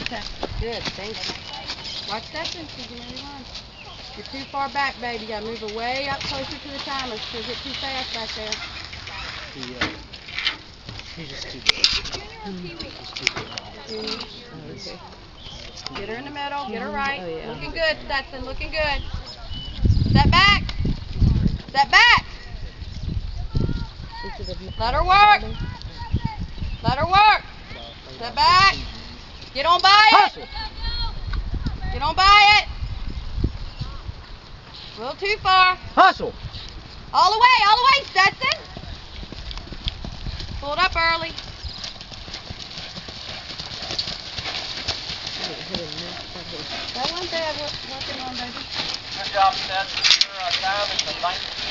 Okay. Good. Thank you. Watch Stetson. She's going to run. You're too far back, baby. You got to move her way up closer to the timers. She'll get too fast back there. He's just too big. Okay. Get her in the middle. Get her right. Oh, yeah. Looking good, Stetson. Looking good. Step back. Step back. Let her work. Let her work. Step back. Get on by it. Get on by it. A little too far. Hustle. All the way, Stetson. Pull it up early. That one bad working on, baby. Good job, Stetson. Your time is the 19.